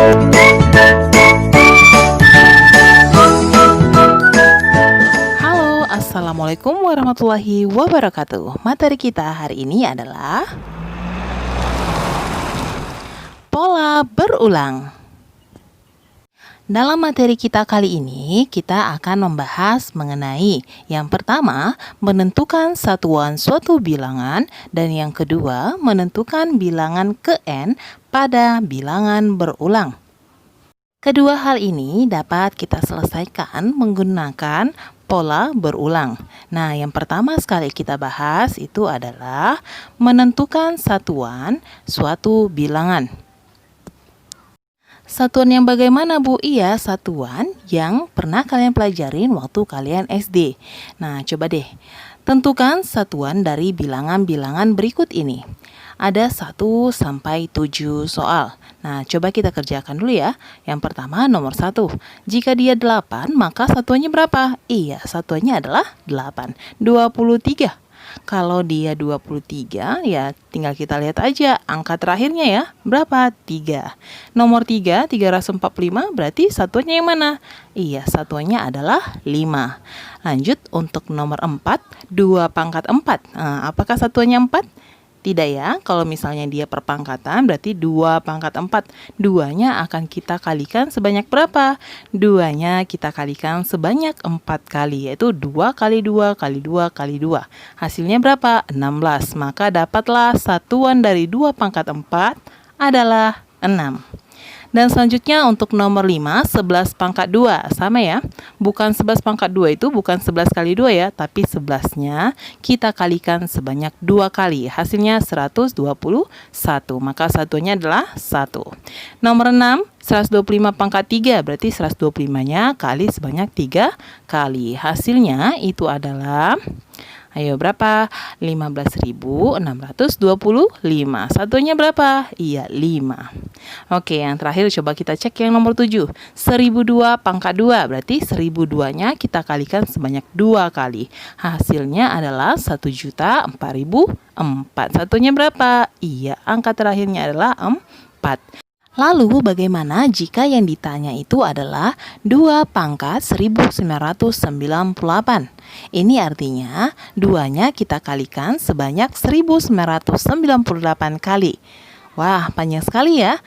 Halo, Assalamualaikum warahmatullahi wabarakatuh. Materi kita hari ini adalah pola berulang. Dalam materi kita kali ini, kita akan membahas mengenai yang pertama, menentukan satuan suatu bilangan, dan yang kedua, menentukan bilangan ke N pada bilangan berulang. Kedua hal ini dapat kita selesaikan menggunakan pola berulang. Nah, yang pertama sekali kita bahas itu adalah menentukan satuan suatu bilangan. Satuan yang bagaimana, Bu? Iya, satuan yang pernah kalian pelajarin waktu kalian SD. Nah, coba deh. Tentukan satuan dari bilangan-bilangan berikut ini. Ada 1 sampai 7 soal. Nah, coba kita kerjakan dulu ya. Yang pertama, nomor 1. Jika dia 8, maka satuannya berapa? Iya, satuannya adalah 8. 23. Kalau dia 23, ya tinggal kita lihat aja angka terakhirnya ya. Berapa? 3. Nomor 3, 345, berarti satuannya yang mana? Iya, satuannya adalah 5. Lanjut untuk nomor 4, 2 pangkat 4. Nah, apakah satuannya 4? Tidak ya, kalau misalnya dia perpangkatan berarti 2 pangkat 4. 2-nya akan kita kalikan sebanyak berapa? 2-nya kita kalikan sebanyak 4 kali, yaitu 2 kali 2 kali 2 kali 2. Hasilnya berapa? 16. Maka dapatlah satuan dari 2 pangkat 4 adalah 6. Dan selanjutnya untuk nomor 5, 11 pangkat 2. Sama ya, bukan 11 pangkat 2 itu bukan 11 kali 2 ya, tapi 11-nya kita kalikan sebanyak 2 kali. Hasilnya 121, maka satuannya adalah 1. Nomor 6, 125 pangkat 3, berarti 125-nya kali sebanyak 3 kali. Hasilnya itu adalah, ayo berapa? 15.625. Satunya berapa? Iya, 5. Oke, yang terakhir coba kita cek yang nomor 7. 1002 pangkat 2, berarti 1002-nya kita kalikan sebanyak 2 kali. Hasilnya adalah 1.004.004. Satunya berapa? Iya, angka terakhirnya adalah 4. Lalu bagaimana jika yang ditanya itu adalah 2 pangkat 1998? Ini artinya 2-nya kita kalikan sebanyak 1998 kali. Wah, panjang sekali ya.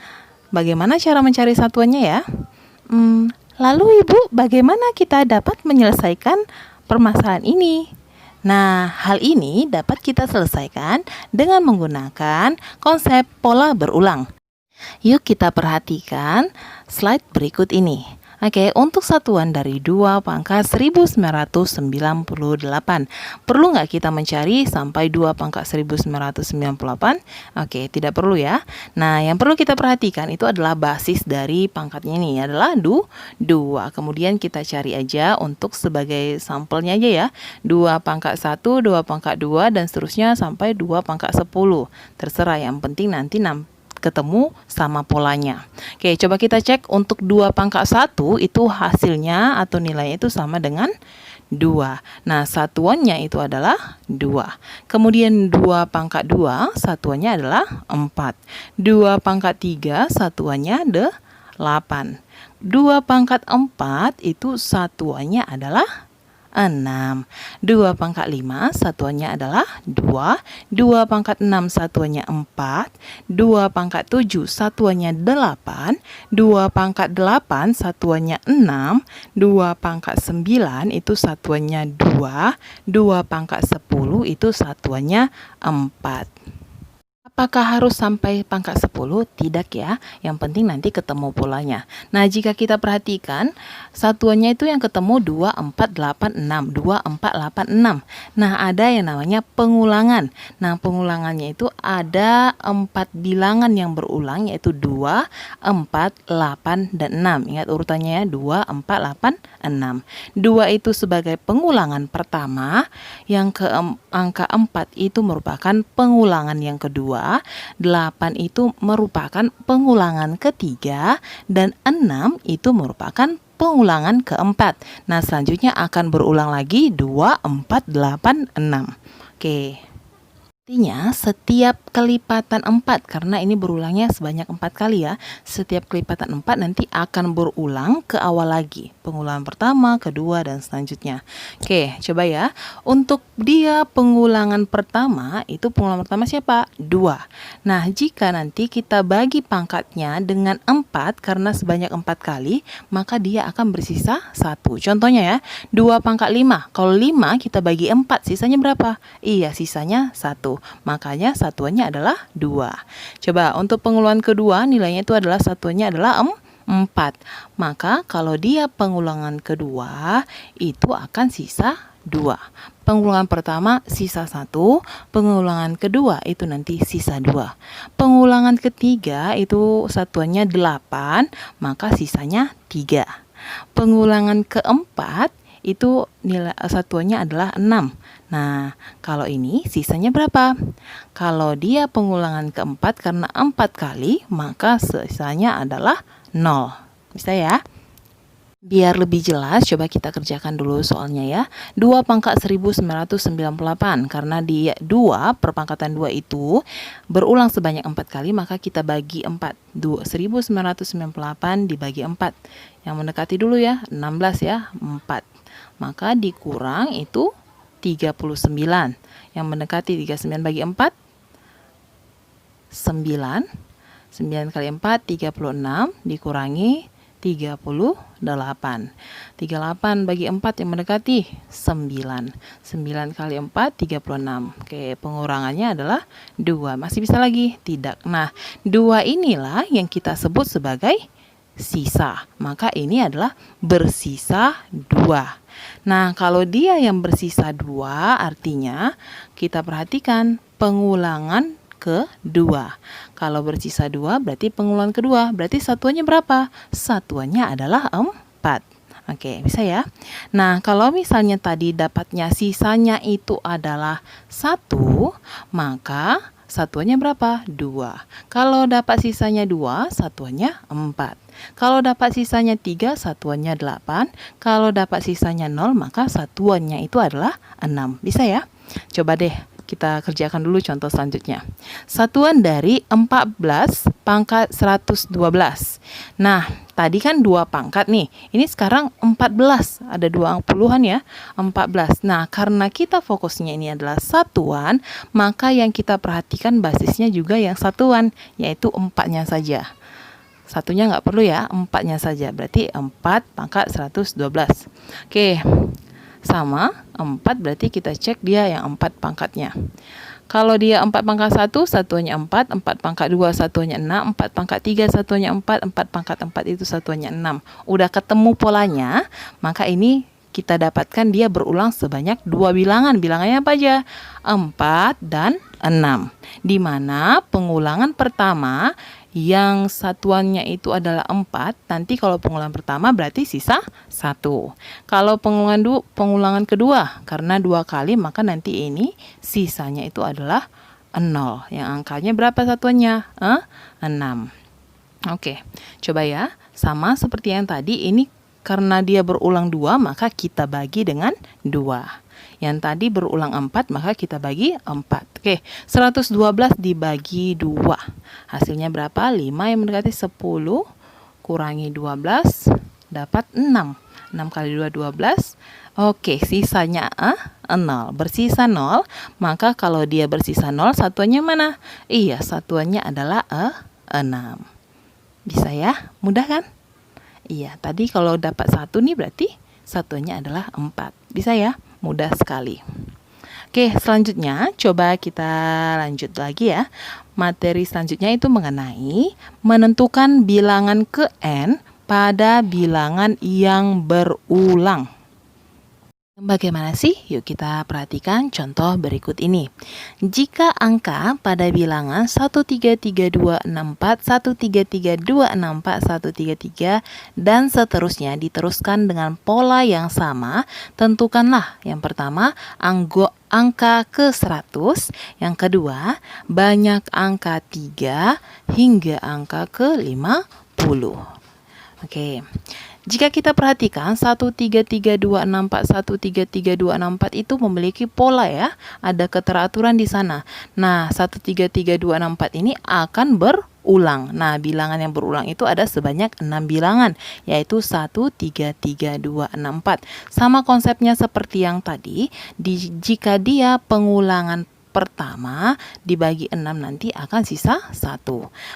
Bagaimana cara mencari satuannya ya? Lalu Ibu, bagaimana kita dapat menyelesaikan permasalahan ini? Nah, hal ini dapat kita selesaikan dengan menggunakan konsep pola berulang. Yuk kita perhatikan slide berikut ini. Oke, untuk satuan dari 2 pangkat 1998, perlu nggak kita mencari sampai 2 pangkat 1998? Oke, tidak perlu ya. Nah, yang perlu kita perhatikan itu adalah basis dari pangkatnya ini adalah 2. Kemudian kita cari aja untuk sebagai sampelnya aja ya. 2 pangkat 1, 2 pangkat 2, dan seterusnya sampai 2 pangkat 10. Terserah, yang penting nanti ketemu sama polanya. Oke, coba kita cek untuk 2 pangkat 1 itu hasilnya atau nilainya itu sama dengan 2. Nah, satuannya itu adalah 2. Kemudian 2 pangkat 2 satuannya adalah 4. 2 pangkat 3 satuannya 8. 2 pangkat 4 itu satuannya adalah 6. 2 pangkat 5 satuannya adalah 2. 2 pangkat 6 satuannya 4. 2 pangkat 7 satuannya 8. 2 pangkat 8 satuannya 6. 2 pangkat 9 itu satuannya 2. 2 pangkat 10 itu satuannya 4. Apakah harus sampai pangkat 10? Tidak ya, yang penting nanti ketemu polanya. Nah, jika kita perhatikan, satuannya itu yang ketemu 2486, 2486. Nah, ada yang namanya pengulangan. Nah, pengulangannya itu ada 4 bilangan yang berulang, yaitu 2, 4, 8, dan 6. Ingat urutannya ya, 2, 4, 8, 6. 2 itu sebagai pengulangan pertama, yang ke angka 4 itu merupakan pengulangan yang kedua, 8 itu merupakan pengulangan ketiga, dan 6 itu merupakan pengulangan keempat. Nah, selanjutnya akan berulang lagi 2, 4, 8, 6. Oke. Artinya setiap kelipatan 4, karena ini berulangnya sebanyak 4 kali ya. Setiap kelipatan 4 nanti akan berulang ke awal lagi. Pengulangan pertama, kedua, dan selanjutnya. Oke, coba ya. Untuk dia pengulangan pertama, itu pengulangan pertama siapa? 2. Nah, jika nanti kita bagi pangkatnya dengan 4, karena sebanyak 4 kali, maka dia akan bersisa 1. Contohnya ya, 2 pangkat 5. Kalau 5 kita bagi 4, sisanya berapa? Iya, sisanya 1. Makanya satuannya adalah 2. Coba untuk pengulangan kedua nilainya itu adalah satuannya adalah 4. Maka kalau dia pengulangan kedua itu akan sisa 2. Pengulangan pertama sisa 1, pengulangan kedua itu nanti sisa 2. Pengulangan ketiga itu satuannya 8, maka sisanya 3. Pengulangan keempat itu nilai satuannya adalah 6. Nah, kalau ini sisanya berapa? Kalau dia pengulangan keempat karena 4 kali, maka sisanya adalah 0. Bisa ya? Biar lebih jelas, coba kita kerjakan dulu soalnya ya. 2 pangkat 1998, karena dia 2 perpangkatan 2 itu berulang sebanyak 4 kali, maka kita bagi 4. 1998 dibagi 4. Yang mendekati dulu ya, 16 ya, 4. Maka dikurang itu 39. Yang mendekati 39 bagi 4, 9. 9 kali 4, 36. Dikurangi 38. 38 bagi 4 yang mendekati 9. 9 kali 4, 36. Oke, pengurangannya adalah 2. Masih bisa lagi? Tidak. Nah, 2 inilah yang kita sebut sebagai sisa. Maka ini adalah bersisa 2. Nah, kalau dia yang bersisa 2, artinya kita perhatikan pengulangan kedua. Kalau bersisa 2 berarti pengulangan kedua. Berarti satuannya berapa? Satuannya adalah 4. Oke, bisa ya? Nah, kalau misalnya tadi dapatnya sisanya itu adalah 1, maka satuannya berapa? 2. Kalau dapat sisanya 2, satuannya 4. Kalau dapat sisanya 3, satuannya 8. Kalau dapat sisanya 0, maka satuannya itu adalah 6. Bisa ya? Coba deh kita kerjakan dulu contoh selanjutnya. Satuan dari 14 pangkat 112. Nah, tadi kan 2 pangkat nih. Ini sekarang 14. Ada 2 puluhan ya. 14. Nah, karena kita fokusnya ini adalah satuan, maka yang kita perhatikan basisnya juga yang satuan, yaitu 4-nya saja. Satunya nggak perlu ya, 4-nya saja. Berarti 4 pangkat 112. Oke, sama 4 berarti kita cek dia yang 4 pangkatnya. Kalau dia 4 pangkat 1, satuannya 4. 4 pangkat 2, satuannya 6. 4 pangkat 3, satuannya 4. 4 pangkat 4 itu satuannya 6. Udah ketemu polanya, maka ini kita dapatkan dia berulang sebanyak 2 bilangan. Bilangannya apa aja? 4 dan 6. Di mana pengulangan pertama yang satuannya itu adalah 4, nanti kalau pengulangan pertama berarti sisa 1. Kalau pengulangan kedua, karena 2 kali, maka nanti ini sisanya itu adalah 0. Yang angkanya berapa satuannya? 6. Oke, coba ya. Sama seperti yang tadi, ini karena dia berulang 2, maka kita bagi dengan 2. Yang tadi berulang 4, maka kita bagi 4. Oke, 112 dibagi 2. Hasilnya berapa? 5 yang mendekati 10. Kurangi 12, dapat 6. 6 kali 2, 12. Oke, sisanya 0. Bersisa 0, maka kalau dia bersisa 0, satuannya mana? Iya, satuannya adalah 6. Bisa ya? Mudah kan? Iya, tadi kalau dapat 1 nih berarti satuannya adalah 4. Bisa ya? Mudah sekali. Oke, selanjutnya coba kita lanjut lagi ya. Materi selanjutnya itu mengenai menentukan bilangan ke N pada bilangan yang berulang. Bagaimana sih? Yuk kita perhatikan contoh berikut ini. Jika angka pada bilangan 1332664, 1332664, 133 dan seterusnya diteruskan dengan pola yang sama, tentukanlah yang pertama angka ke 100, yang kedua banyak angka 3 hingga angka ke 50. Oke. Jika kita perhatikan 1332664 1332664 itu memiliki pola ya, ada keteraturan di sana. Nah, 1332664 ini akan berulang. Nah, bilangan yang berulang itu ada sebanyak 6 bilangan, yaitu 1333264. Sama konsepnya seperti yang tadi, jika dia pengulangan pertama dibagi 6 nanti akan sisa 1.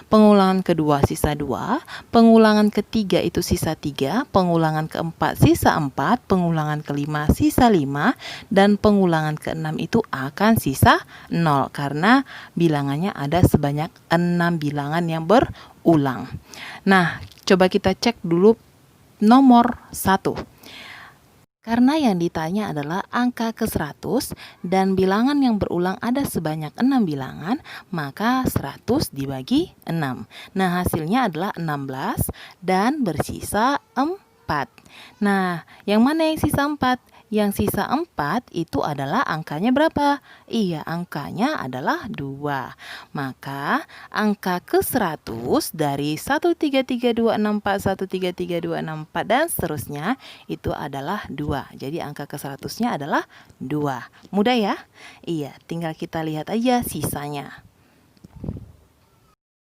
Pengulangan kedua sisa 2, pengulangan ketiga itu sisa 3, pengulangan keempat sisa 4, pengulangan kelima sisa 5, dan pengulangan keenam itu akan sisa 0 karena bilangannya ada sebanyak 6 bilangan yang berulang. Nah, coba kita cek dulu nomor 1. Karena yang ditanya adalah angka ke-100 dan bilangan yang berulang ada sebanyak 6 bilangan, maka 100 dibagi 6. Nah, hasilnya adalah 16 dan bersisa 4. Nah, yang mana yang sisa 4? Yang sisa 4 itu adalah angkanya berapa? Iya, angkanya adalah 2. Maka angka ke-100 dari 1333264, 1333264 dan seterusnya itu adalah 2. Jadi angka ke-100-nya adalah 2. Mudah ya? Iya, tinggal kita lihat aja sisanya.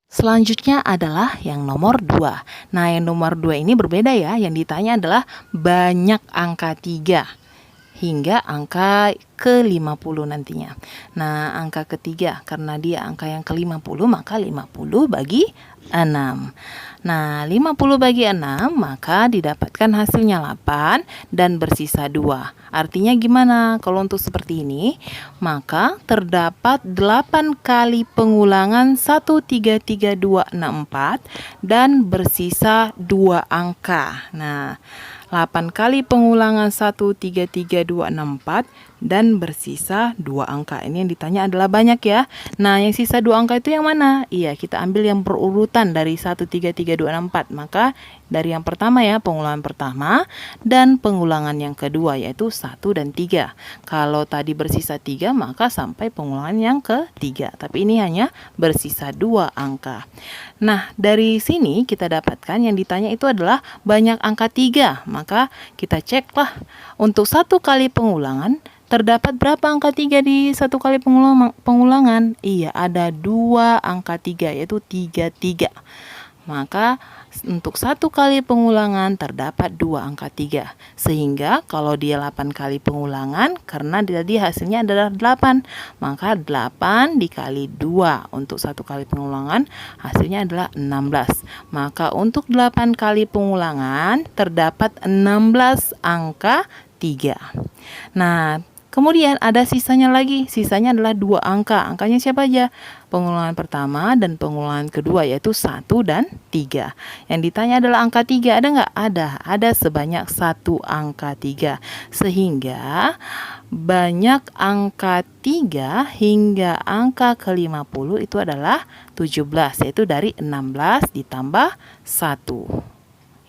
Selanjutnya adalah yang nomor 2. Nah, yang nomor 2 ini berbeda ya. Yang ditanya adalah banyak angka 3 hingga angka ke-50 nantinya. Nah, angka ketiga karena dia angka yang ke-50 maka 50 bagi 6. Nah, 50 bagi 6 maka didapatkan hasilnya 8 dan bersisa 2. Artinya gimana? Kalau untuk seperti ini, maka terdapat 8 kali pengulangan 1333264 dan bersisa 2 angka. Nah, 8 kali pengulangan 1333264 dan bersisa 2 angka. Ini yang ditanya adalah banyak ya. Nah, yang sisa 2 angka itu yang mana? Iya, kita ambil yang berurutan dari 1333264. Maka dari yang pertama ya, pengulangan pertama dan pengulangan yang kedua yaitu 1 dan 3. Kalau tadi bersisa 3 maka sampai pengulangan yang ketiga. Tapi ini hanya bersisa 2 angka. Nah, dari sini kita dapatkan yang ditanya itu adalah banyak angka 3. Maka kita ceklah untuk 1 kali pengulangan terdapat berapa angka 3 di 1 kali pengulangan? Iya, ada 2 angka 3 yaitu 33. Maka untuk 1 kali pengulangan terdapat 2 angka 3. Sehingga kalau dia 8 kali pengulangan, karena tadi hasilnya adalah 8, maka 8 dikali 2 untuk 1 kali pengulangan hasilnya adalah 16. Maka untuk 8 kali pengulangan terdapat 16 angka 3. Nah, kemudian ada sisanya lagi. Sisanya adalah 2 angka. Angkanya siapa aja? Pengulangan pertama dan pengulangan kedua yaitu 1 dan 3. Yang ditanya adalah angka 3. Ada nggak? Ada. Ada sebanyak 1 angka 3. Sehingga banyak angka 3 hingga angka ke-50 itu adalah 17. Yaitu dari 16 ditambah 1.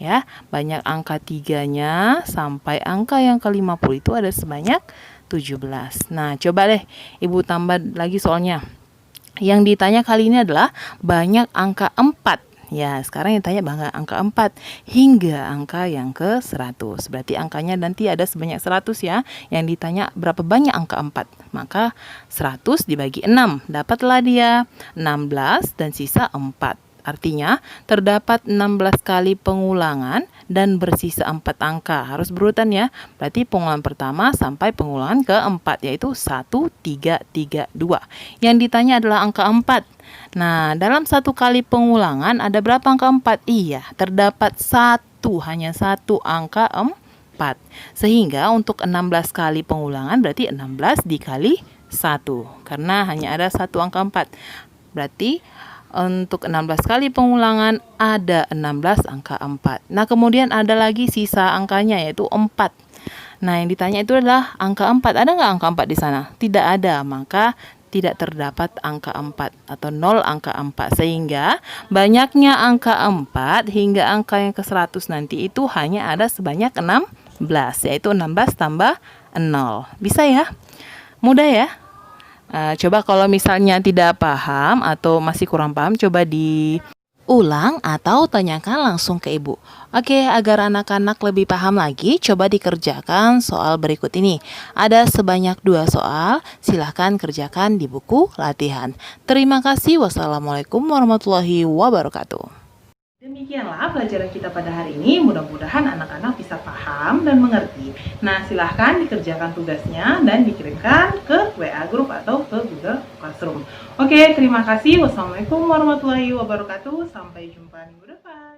Ya, banyak angka 3-nya sampai angka yang ke-50 itu ada sebanyak 17. Nah, coba deh Ibu tambah lagi soalnya. Yang ditanya kali ini adalah banyak angka 4. Ya, sekarang yang tanya banyak angka 4 hingga angka yang ke-100. Berarti angkanya nanti ada sebanyak 100 ya. Yang ditanya berapa banyak angka 4. Maka 100 dibagi 6. Dapatlah dia 16 dan sisa 4. Artinya terdapat 16 kali pengulangan dan bersisa 4 angka. Harus berurutan ya. Berarti pengulangan pertama sampai pengulangan keempat yaitu 1, 3, 3, 2. Yang ditanya adalah angka 4. Nah, dalam 1 kali pengulangan ada berapa angka 4? Iya, terdapat hanya satu angka 4. Sehingga untuk 16 kali pengulangan berarti 16 dikali 1. Karena hanya ada satu angka 4. Berarti untuk 16 kali pengulangan ada 16 angka 4. Nah, kemudian ada lagi sisa angkanya yaitu 4. Nah, yang ditanya itu adalah angka 4. Ada nggak angka 4 di sana? Tidak ada, maka tidak terdapat angka 4 atau 0 angka 4. Sehingga banyaknya angka 4 hingga angka yang ke-100 nanti itu hanya ada sebanyak 16, yaitu 16 tambah 0. Bisa ya? Mudah ya? Coba kalau misalnya tidak paham atau masih kurang paham, coba Ulang atau tanyakan langsung ke ibu. Oke, agar anak-anak lebih paham lagi, coba dikerjakan soal berikut ini. Ada sebanyak 2 soal, silahkan kerjakan di buku latihan. Terima kasih. Wassalamualaikum warahmatullahi wabarakatuh. Demikianlah pelajaran kita pada hari ini. Mudah-mudahan anak-anak bisa paham dan mengerti. Nah, silahkan dikerjakan tugasnya dan dikirimkan ke WA Group atau ke Google Classroom. Oke, terima kasih. Wassalamualaikum warahmatullahi wabarakatuh. Sampai jumpa minggu depan.